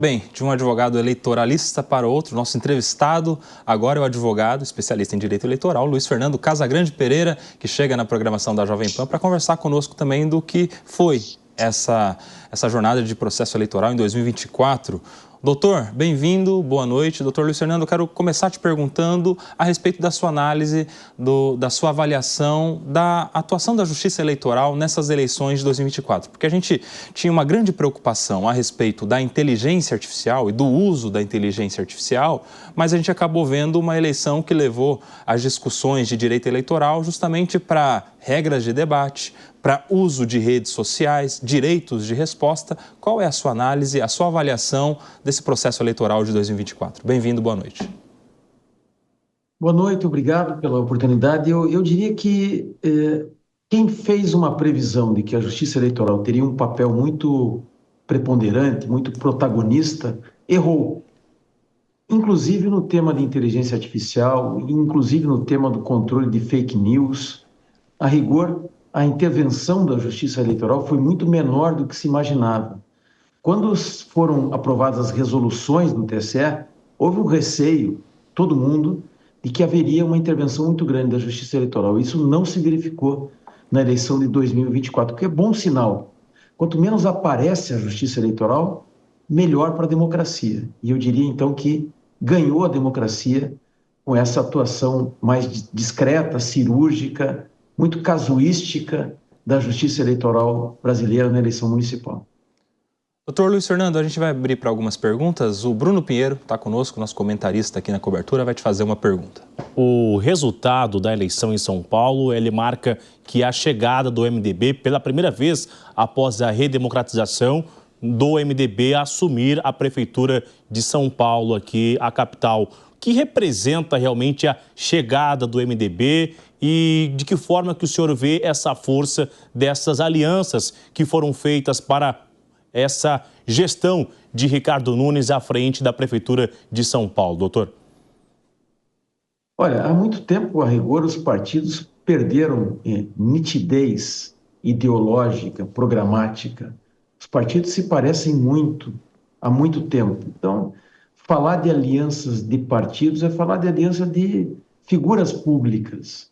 Bem, de um advogado eleitoralista para outro, nosso entrevistado agora é o advogado especialista em direito eleitoral, Luiz Fernando Casagrande Pereira, que chega na programação da Jovem Pan para conversar conosco também do que foi essa jornada de processo eleitoral em 2024. Doutor, bem-vindo, boa noite. Doutor Luiz Fernando, eu quero começar te perguntando a respeito da sua análise, da sua avaliação da atuação da Justiça Eleitoral nessas eleições de 2024. Porque a gente tinha uma grande preocupação a respeito da inteligência artificial e do uso da inteligência artificial, mas a gente acabou vendo uma eleição que levou as discussões de direito eleitoral justamente para regras de debate, para uso de redes sociais, direitos de resposta. Qual é a sua análise, a sua avaliação desse processo eleitoral de 2024? Bem-vindo, boa noite. Boa noite, obrigado pela oportunidade. Eu diria que quem fez uma previsão de que a Justiça Eleitoral teria um papel muito preponderante, muito protagonista, errou. Inclusive no tema de inteligência artificial, inclusive no tema do controle de fake news. A rigor, a intervenção da Justiça Eleitoral foi muito menor do que se imaginava. Quando foram aprovadas as resoluções do TSE, houve um receio, todo mundo, de que haveria uma intervenção muito grande da Justiça Eleitoral. Isso não se verificou na eleição de 2024, o que é bom sinal. Quanto menos aparece a Justiça Eleitoral, melhor para a democracia. E eu diria, então, que ganhou a democracia com essa atuação mais discreta, cirúrgica, muito casuística da Justiça Eleitoral brasileira na eleição municipal. Doutor Luiz Fernando, a gente vai abrir para algumas perguntas. O Bruno Pinheiro está conosco, nosso comentarista aqui na cobertura, vai te fazer uma pergunta. O resultado da eleição em São Paulo, ele marca que a chegada do MDB, pela primeira vez após a redemocratização, do MDB a assumir a prefeitura de São Paulo, aqui a capital. O que representa realmente a chegada do MDB e de que forma que o senhor vê essa força dessas alianças que foram feitas para essa gestão de Ricardo Nunes à frente da Prefeitura de São Paulo, doutor? Olha, há muito tempo, a rigor, os partidos perderam nitidez ideológica, programática. Os partidos se parecem muito, há muito tempo. Então, falar de alianças de partidos é falar de aliança de figuras públicas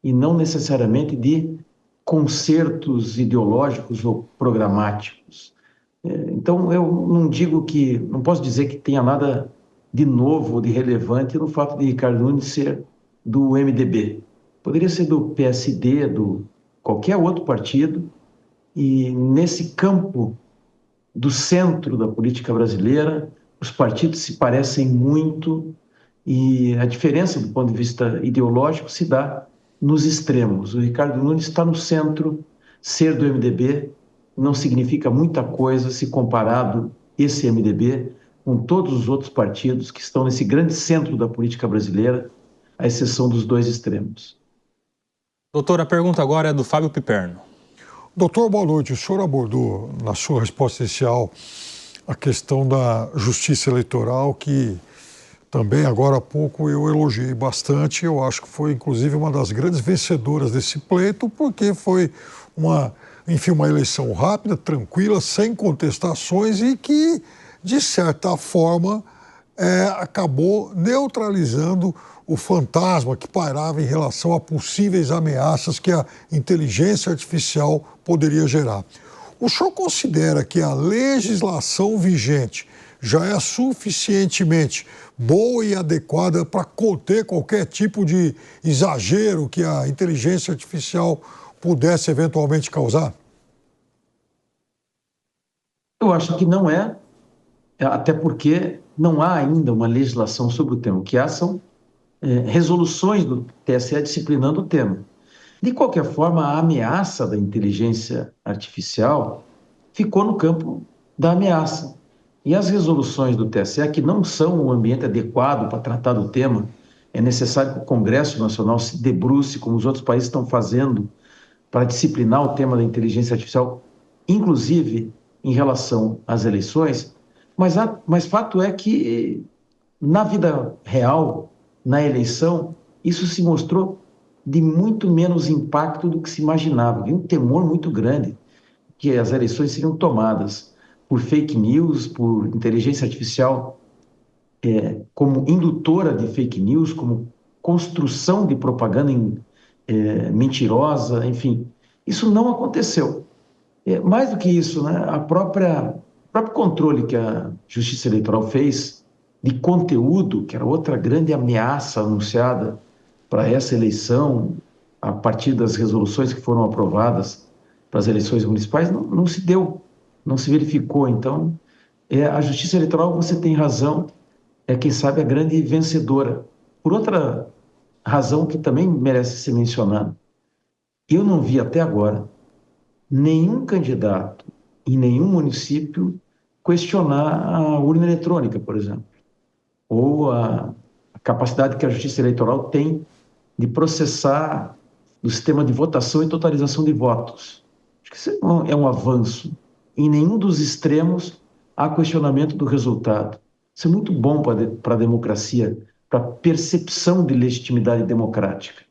e não necessariamente de concertos ideológicos ou programáticos. Então, eu não posso dizer que tenha nada de novo ou de relevante no fato de Ricardo Nunes ser do MDB. Poderia ser do PSD, do qualquer outro partido, e nesse campo do centro da política brasileira, os partidos se parecem muito e a diferença do ponto de vista ideológico se dá nos extremos. O Ricardo Nunes está no centro, ser do MDB não significa muita coisa se comparado esse MDB com todos os outros partidos que estão nesse grande centro da política brasileira, à exceção dos dois extremos. Doutor, a pergunta agora é do Fábio Piperno. Doutor, boa noite. O senhor abordou na sua resposta inicial a questão da justiça eleitoral, que também agora há pouco eu elogiei bastante. Eu acho que foi inclusive uma das grandes vencedoras desse pleito, porque foi uma eleição rápida, tranquila, sem contestações e que, de certa forma, acabou neutralizando o fantasma que pairava em relação a possíveis ameaças que a inteligência artificial poderia gerar. O senhor considera que a legislação vigente já é suficientemente boa e adequada para conter qualquer tipo de exagero que a inteligência artificial pudesse eventualmente causar? Eu acho que não é, até porque não há ainda uma legislação sobre o tema. O que há são resoluções do TSE disciplinando o tema. De qualquer forma, a ameaça da inteligência artificial ficou no campo da ameaça. E as resoluções do TSE, que não são o ambiente adequado para tratar do tema, é necessário que o Congresso Nacional se debruce, como os outros países estão fazendo, para disciplinar o tema da inteligência artificial, inclusive em relação às eleições. Mas fato é que, na vida real, na eleição, isso se mostrou de muito menos impacto do que se imaginava. Havia um temor muito grande que as eleições seriam tomadas por fake news, por inteligência artificial como indutora de fake news, como construção de propaganda mentirosa, enfim. Isso não aconteceu. Mais do que isso, né, o próprio controle que a Justiça Eleitoral fez de conteúdo, que era outra grande ameaça anunciada para essa eleição, a partir das resoluções que foram aprovadas para as eleições municipais, não se deu, não se verificou. Então, a Justiça Eleitoral, você tem razão, quem sabe, a grande vencedora. Por outra razão que também merece ser mencionada, eu não vi até agora nenhum candidato em nenhum município questionar a urna eletrônica, por exemplo, ou a capacidade que a Justiça Eleitoral tem de processar o sistema de votação e totalização de votos. Acho que isso é um avanço. Em nenhum dos extremos há questionamento do resultado. Isso é muito bom para a democracia, para a percepção de legitimidade democrática.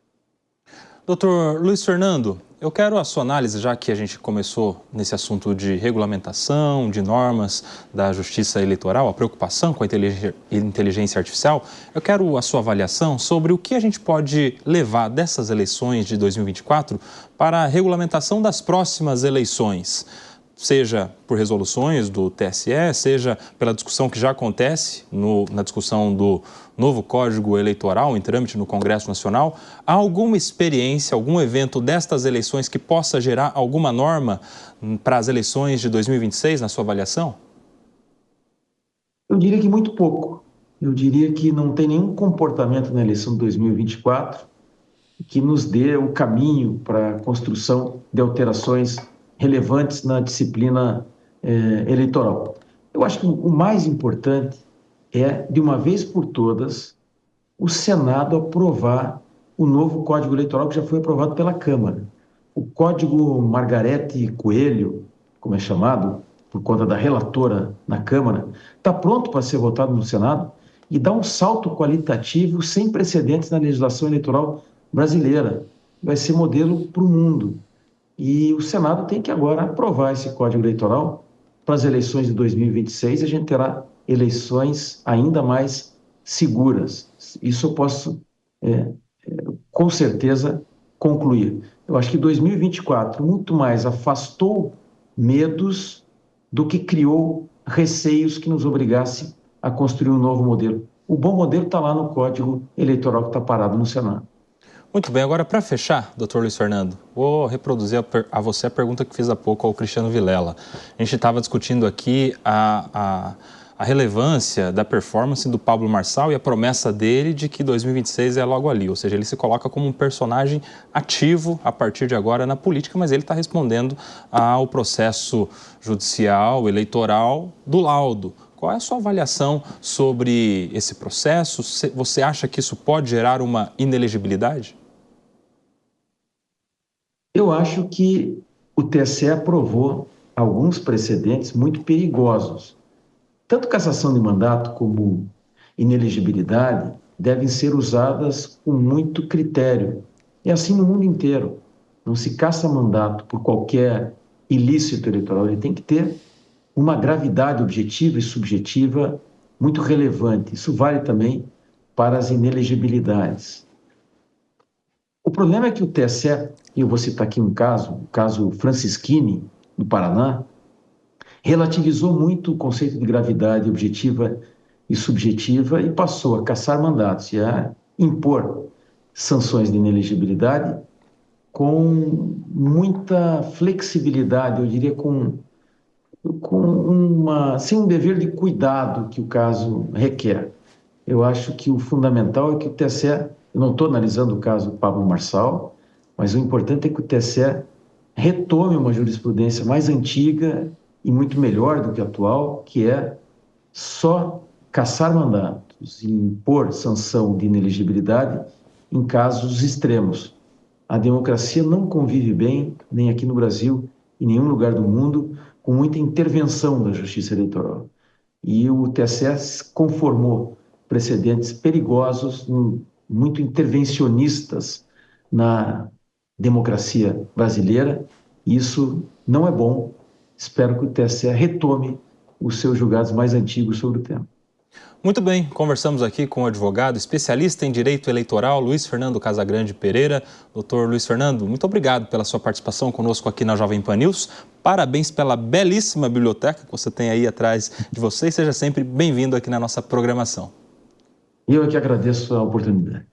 Doutor Luiz Fernando, eu quero a sua análise, já que a gente começou nesse assunto de regulamentação, de normas da Justiça Eleitoral, a preocupação com a inteligência artificial. Eu quero a sua avaliação sobre o que a gente pode levar dessas eleições de 2024 para a regulamentação das próximas eleições, seja por resoluções do TSE, seja pela discussão que já acontece na discussão do novo Código Eleitoral em trâmite no Congresso Nacional. Há alguma experiência, algum evento destas eleições que possa gerar alguma norma para as eleições de 2026, na sua avaliação? Eu diria que muito pouco. Eu diria que não tem nenhum comportamento na eleição de 2024 que nos dê o caminho para a construção de alterações relevantes na disciplina eleitoral. Eu acho que o mais importante é, de uma vez por todas, o Senado aprovar o novo Código Eleitoral que já foi aprovado pela Câmara. O Código Margarete Coelho, como é chamado, por conta da relatora na Câmara, está pronto para ser votado no Senado e dá um salto qualitativo sem precedentes na legislação eleitoral brasileira. Vai ser modelo para o mundo. E o Senado tem que agora aprovar esse Código Eleitoral para as eleições de 2026 e a gente terá eleições ainda mais seguras. Isso eu posso, com certeza, concluir. Eu acho que 2024 muito mais afastou medos do que criou receios que nos obrigasse a construir um novo modelo. O bom modelo está lá no Código Eleitoral que está parado no Senado. Muito bem, agora para fechar, doutor Luiz Fernando, vou reproduzir a você a pergunta que fiz há pouco ao Cristiano Vilela. A gente estava discutindo aqui a relevância da performance do Pablo Marçal e a promessa dele de que 2026 é logo ali, ou seja, ele se coloca como um personagem ativo a partir de agora na política, mas ele está respondendo ao processo judicial, eleitoral do laudo. Qual é a sua avaliação sobre esse processo? Você acha que isso pode gerar uma inelegibilidade? Eu acho que o TSE aprovou alguns precedentes muito perigosos. Tanto cassação de mandato como inelegibilidade devem ser usadas com muito critério. É assim no mundo inteiro. Não se caça mandato por qualquer ilícito eleitoral. Ele tem que ter uma gravidade objetiva e subjetiva muito relevante. Isso vale também para as inelegibilidades. O problema é que o TSE, e eu vou citar aqui um caso, o caso Francisquini, do Paraná, relativizou muito o conceito de gravidade objetiva e subjetiva e passou a cassar mandatos e a impor sanções de inelegibilidade com muita flexibilidade, eu diria sem um dever de cuidado que o caso requer. Eu acho que o fundamental é que o TSE, eu não estou analisando o caso do Pablo Marçal, mas o importante é que o TSE retome uma jurisprudência mais antiga e muito melhor do que a atual, que é só cassar mandatos e impor sanção de inelegibilidade em casos extremos. A democracia não convive bem, nem aqui no Brasil, em nenhum lugar do mundo, com muita intervenção da Justiça Eleitoral. E o TSE conformou precedentes perigosos, muito intervencionistas na democracia brasileira. Isso não é bom. Espero que o TSE retome os seus julgados mais antigos sobre o tema. Muito bem, conversamos aqui com o advogado especialista em direito eleitoral, Luiz Fernando Casagrande Pereira. Doutor Luiz Fernando, muito obrigado pela sua participação conosco aqui na Jovem Pan News. Parabéns pela belíssima biblioteca que você tem aí atrás de você e seja sempre bem-vindo aqui na nossa programação. Eu é que agradeço a oportunidade.